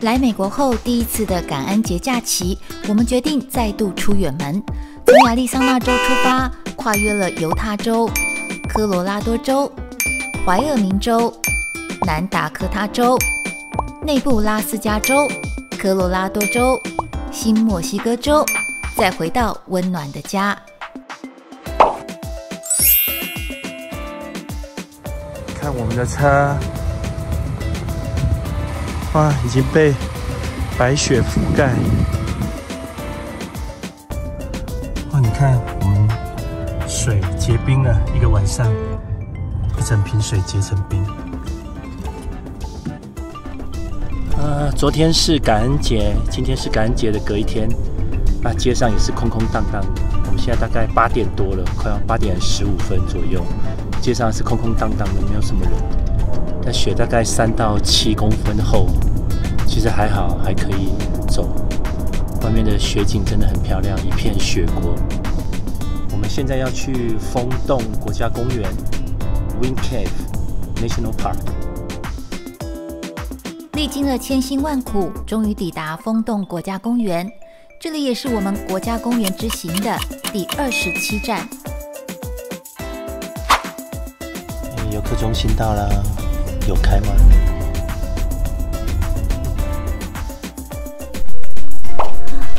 来美国后第一次的感恩节假期，我们决定再度出远门，从亚利桑那州出发，跨越了犹他州、科罗拉多州、怀俄明州、南达科他州、内布拉斯加州、科罗拉多州、新墨西哥州，再回到温暖的家。看我们的车，哇，已经被白雪覆盖。哇，你看我们水结冰了，一个晚上，一整瓶水结成冰。昨天是感恩节，今天是感恩节的隔一天，街上也是空空荡荡的。我们现在大概8点多了，快要8点15分左右，街上是空空荡荡的，没有什么人。但雪大概3到7公分厚，其实还好，还可以走。外面的雪景真的很漂亮，一片雪国。我们现在要去风洞国家公园 （Wind Cave National Park）。历经了千辛万苦，终于抵达风洞国家公园。这里也是我们国家公园之行的第27站。游客中心到了，有开吗？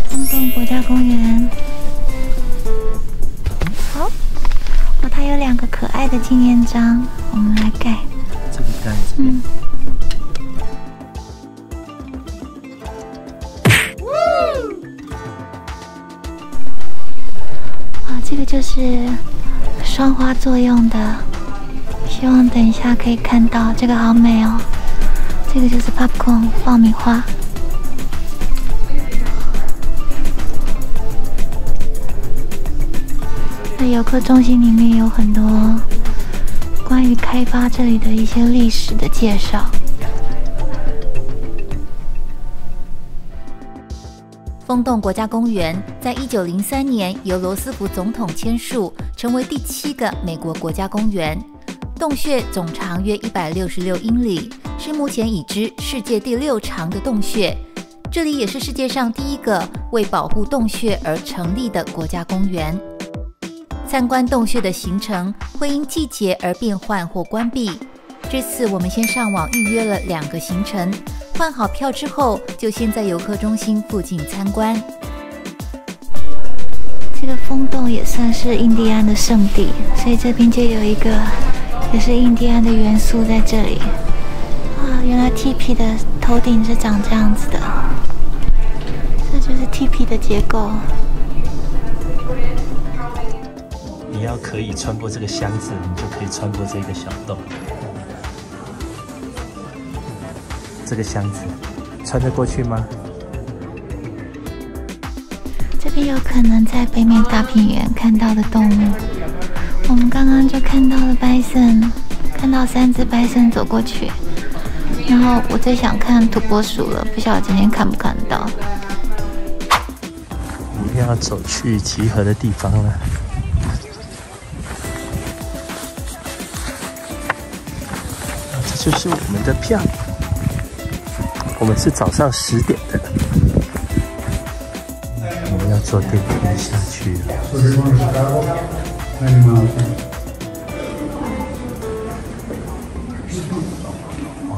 风洞国家公园，好，它有2个可爱的纪念章，我们来盖。这个盖这边。这个就是双花作用的，希望等一下可以看到，这个好美哦。这个就是 popcorn 爆米花。那游客中心里面有很多关于开发这里的一些历史的介绍。风洞国家公园在1903年由罗斯福总统签署，成为第7个美国国家公园。洞穴总长约166英里，是目前已知世界第6长的洞穴。这里也是世界上第1个为保护洞穴而成立的国家公园。参观洞穴的行程会因季节而变换或关闭。这次我们先上网预约了2个行程，换好票之后，就先在游客中心附近参观。这个风洞也算是印第安的圣地，所以这边就有一个也是印第安的元素在这里。哇，原来 TP 的头顶是长这样子的，这就是 TP 的结构。你要可以穿过这个箱子，你就可以穿过这个小洞。这个箱子穿得过去吗？这边有可能在北美大平原看到的动物。我们刚刚就看到了 bison， 看到3只 bison 走过去。然后我最想看土拨鼠了，不晓得今天看不看到。我们要走去集合的地方了。这就是我们的票。我们是早上10点的，我们要坐电梯下去了。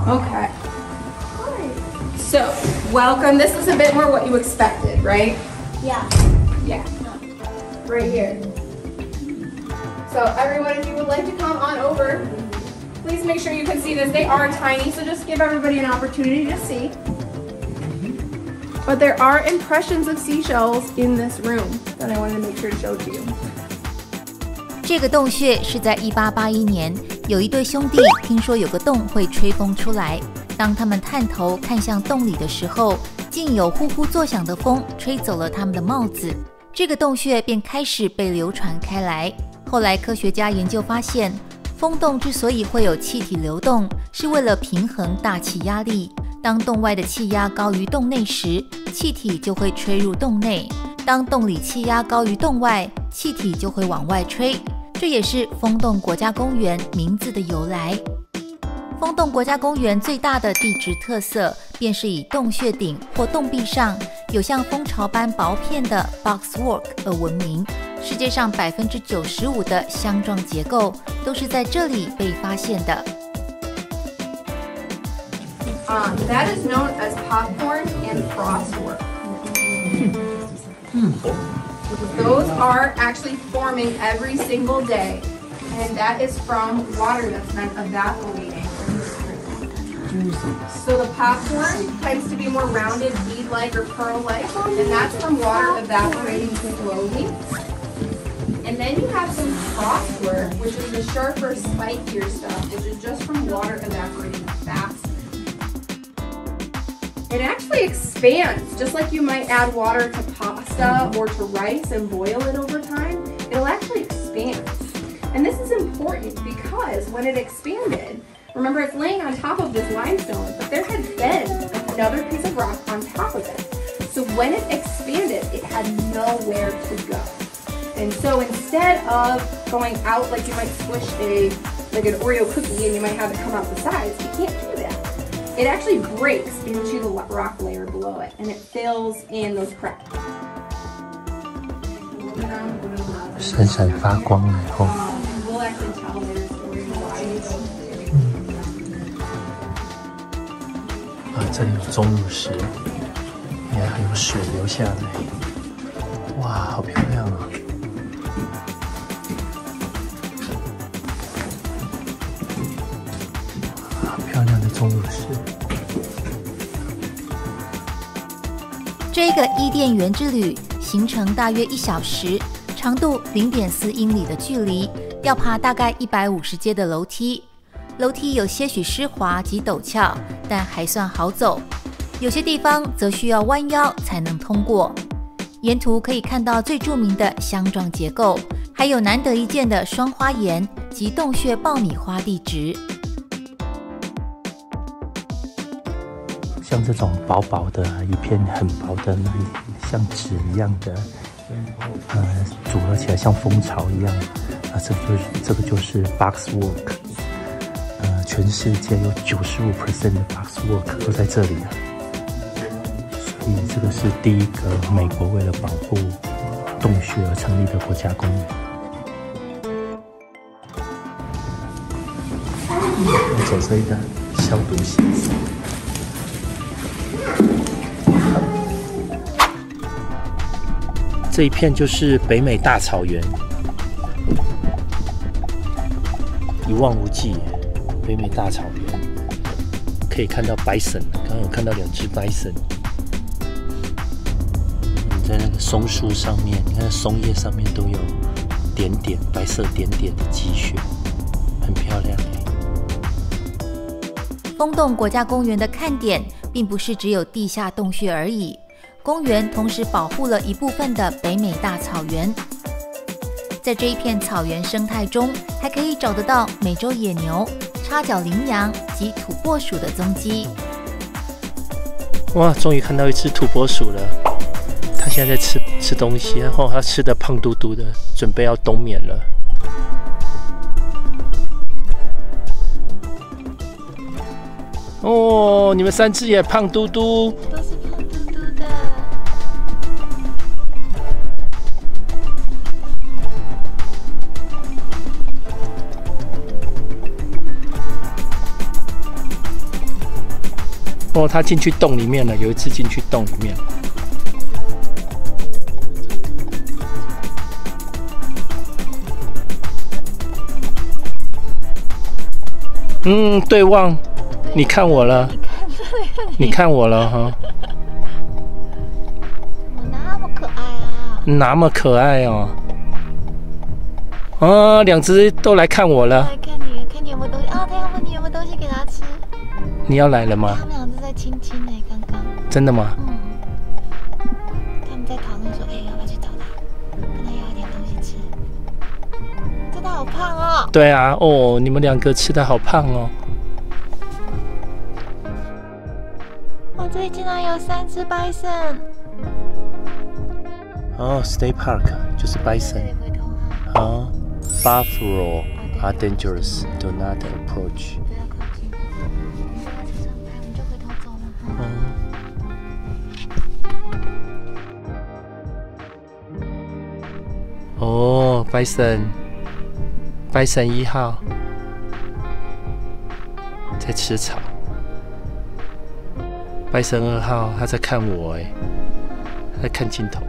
Okay. So, welcome. This is a bit more what you expected, right? Yeah. Yeah. Right here. So, everyone, if you would like to come on over, please make sure you can see this. They are tiny, so just give everybody an opportunity to see. But there are impressions of seashells in this room that I wanted to make sure to show to you. 这个洞穴是在1881年，有一对兄弟听说有个洞会吹风出来，当他们探头看向洞里的时候，竟有呼呼作响的风吹走了他们的帽子。这个洞穴便开始被流传开来。后来科学家研究发现，风洞之所以会有气体流动，是为了平衡大气压力。当洞外的气压高于洞内时，气体就会吹入洞内；当洞里气压高于洞外，气体就会往外吹。这也是风洞国家公园名字的由来。风洞国家公园最大的地质特色，便是以洞穴顶或洞壁上有像蜂巢般薄片的 boxwork 而闻名。世界上95%的箱状结构都是在这里被发现的。That is known as popcorn and frostwork. Those are actually forming every single day, and that is from water that's been evaporating. So the popcorn tends to be more rounded, bead-like, or pearl-like, and that's from water evaporating slowly. And then you have some frostwork, which is the sharper, spikier stuff, which is just from water evaporating fast. It actually expands, just like you might add water to pasta or to rice and boil it over time. It'll actually expand. And this is important because when it expanded, remember it's laying on top of this limestone, but there had been another piece of rock on top of it. So when it expanded, it had nowhere to go. And so instead of going out like you might squish like an Oreo cookie and you might have it come out the sides, you can't do that. It actually breaks into the rock layer below it, and it fills in those cracks. 闪闪发光了以后。We'll actually tell their story why you go. 这里有钟乳石，你看还有水流下来，哇，好漂亮啊！好漂亮的钟乳石。这个伊甸园之旅行程大约1小时，长度0.4英里的距离，要爬大概150阶的楼梯。楼梯有些许湿滑及陡峭，但还算好走。有些地方则需要弯腰才能通过。沿途可以看到最著名的箱状结构，还有难得一见的双花岩及洞穴爆米花地质。像这种薄薄的一片很薄的那像纸一样的，组合起来像蜂巢一样，这个就是 boxwork， 全世界有95% 的 boxwork 都在这里了，所以这个是第一个美国为了保护洞穴而成立的国家公园。走这个消毒鞋子。这一片就是北美大草原，一望无际。北美大草原可以看到 bison， 刚刚有看到2只 bison。你在那个松树上面，你看松叶上面都有点点白色点点的积雪，很漂亮。风洞国家公园的看点并不是只有地下洞穴而已。公园同时保护了一部分的北美大草原，在这一片草原生态中，还可以找得到美洲野牛、叉角羚羊及土拨鼠的踪迹。哇，终于看到一只土拨鼠了！它现在在吃东西，然后它吃的胖嘟嘟的，准备要冬眠了。哦，你们3只也胖嘟嘟。都是胖嘟嘟的。哦，它进去洞里面了，有一只进去洞里面。对望，你看我了，你看我了哈。怎么那么可爱啊？那么可爱哦！啊，2只都来看我了。来看你，看你有没有东西啊？他要问你有没有东西给他吃。你要来了吗？他们2只在亲亲呢，刚刚。真的吗？他们在讨论说，要不要去找他，跟他要一点东西吃。真的好胖哦。对啊，哦，你们2个吃的好胖哦。我这里竟然有3只 bison。哦 ，State Park 就是 bison。Buffalo are dangerous. Do not approach. Bison 1号在吃草。Bison 2号他在看我哎，他在看镜头。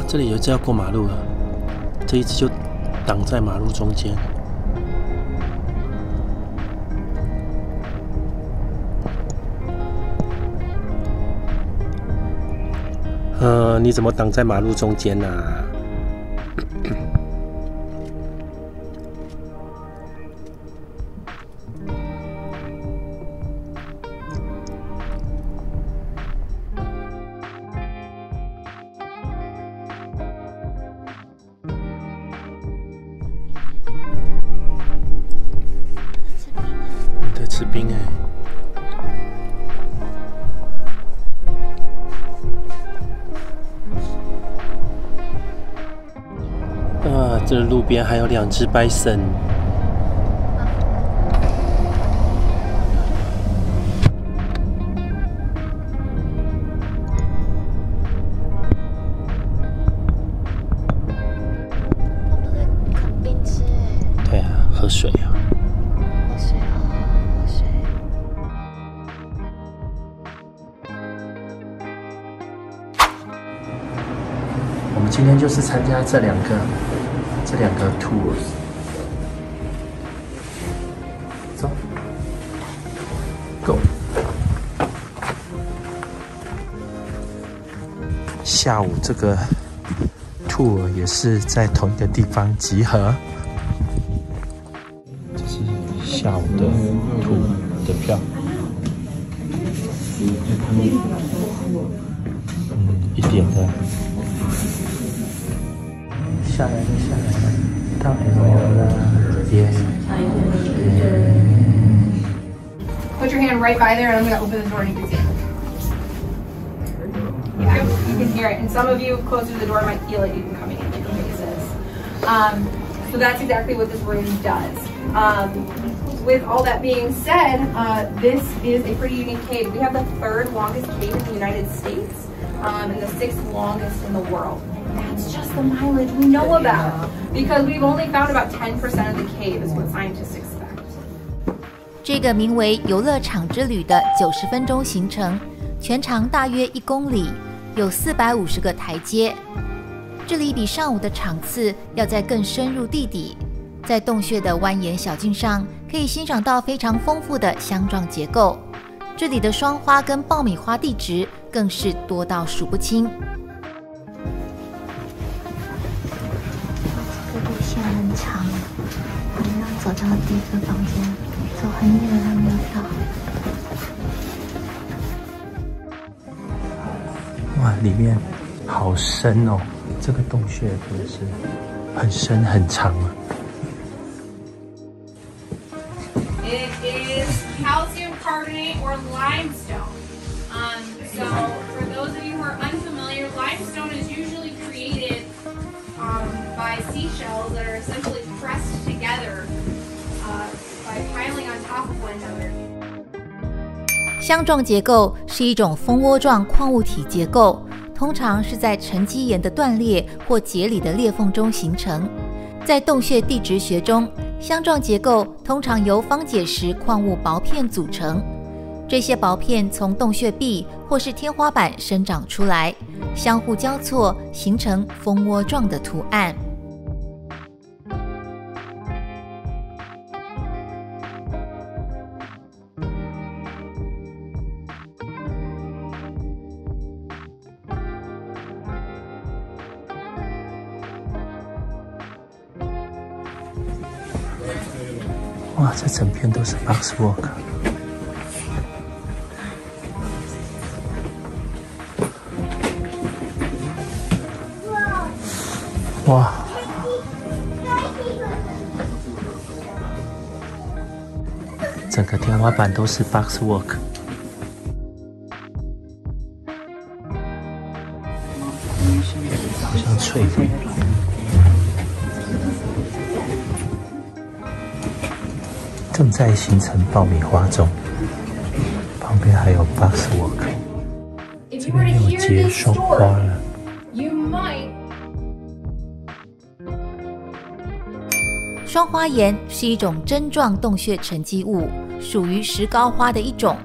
这里有一只要过马路了，这一只就挡在马路中间。你怎么挡在马路中间啊？吃冰哎！这路边还有2只 bison。他们在啃冰吃哎。对啊，喝水啊。我们今天就是参加这两个 tours。走 ，Go。下午这个 tour 也是在同一个地方集合。这是下午的 tour 的票。1点的。下来了，到 L 了，耶！ Put your hand right by there, and I'm going to open the door and you can see it. Yeah, you can hear it. And some of you closer to the door might feel it even coming into your faces. So that's exactly what this room does. With all that being said, this is a pretty unique cave. We have the 3rd longest cave in the United States and the 6th longest in the world. That's just the mileage we know about because we've only found about 10% of the cave is what scientists expect. 这个名为游乐场之旅的90分钟行程，全长大约1公里，有450个台阶。这里比上午的场次要再更深入地底，在洞穴的蜿蜒小径上，可以欣赏到非常丰富的香状结构。这里的双花跟爆米花地质更是多到数不清。这个路线很长，我们要走到第1个房间，走很远还没有到。哇，里面好深哦！这个洞穴真的是很深很长啊。It is calcium carbonate or limestone. So for those of you who are unfamiliar, limestone is usually created by seashells that are essentially pressed together by piling on top of one another. 香状结构是一种蜂窝状矿物体结构，通常是在沉积岩的断裂或节理的裂缝中形成。在洞穴地质学中，香状结构通常由方解石矿物薄片组成。这些薄片从洞穴壁或是天花板生长出来，相互交错，形成蜂窝状的图案。哇，这整片都是 boxwork。哇！整个天花板都是 box work， 好像脆的。正在形成爆米花中，旁边还有 box work， 这边有结双花了。双花岩是一种针状洞穴沉积物，属于石膏花的一种。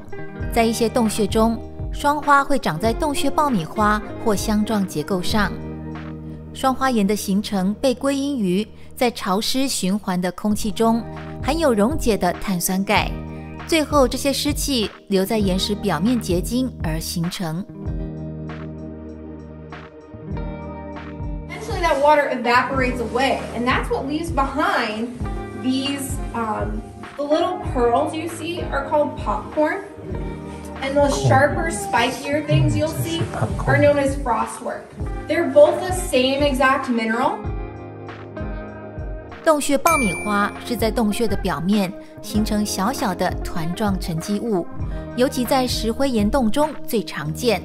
在一些洞穴中，双花会长在洞穴爆米花或香状结构上。双花岩的形成被归因于在潮湿循环的空气中含有溶解的碳酸钙，最后这些湿气留在岩石表面结晶而形成。That water evaporates away, and that's what leaves behind these the little pearls you see are called popcorn, and those sharper, spikier things you'll see are known as frostwork. They're both the same exact mineral. 洞穴爆米花是在洞穴的表面形成小小的团状沉积物，尤其在石灰岩洞中最常见。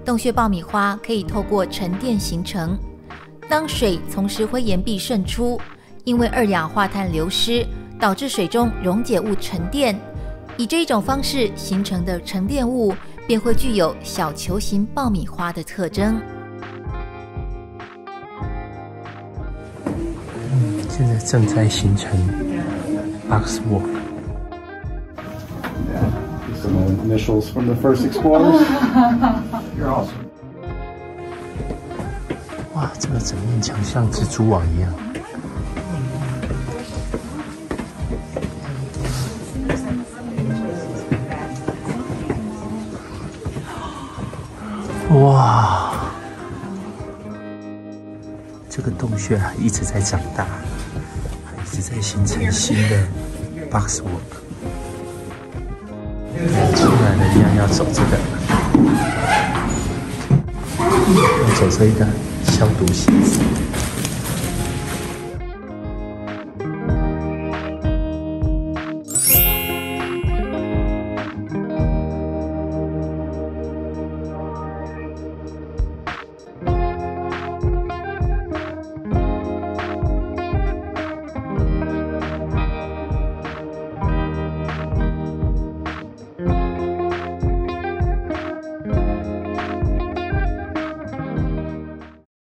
洞穴爆米花可以透过沉淀形成。当水从石灰岩壁渗出，因为二氧化碳流失，导致水中溶解物沉淀，以这一种方式形成的沉淀物便会具有小球形爆米花的特征。现在正在形成 box work。Some initials from the first explorers. You're awesome. 哇，这个整面墙像蜘蛛网一样。哇，这个洞穴一直在长大，一直在形成新的 box work。出来了一样要走这个，要走这一个消毒鞋子。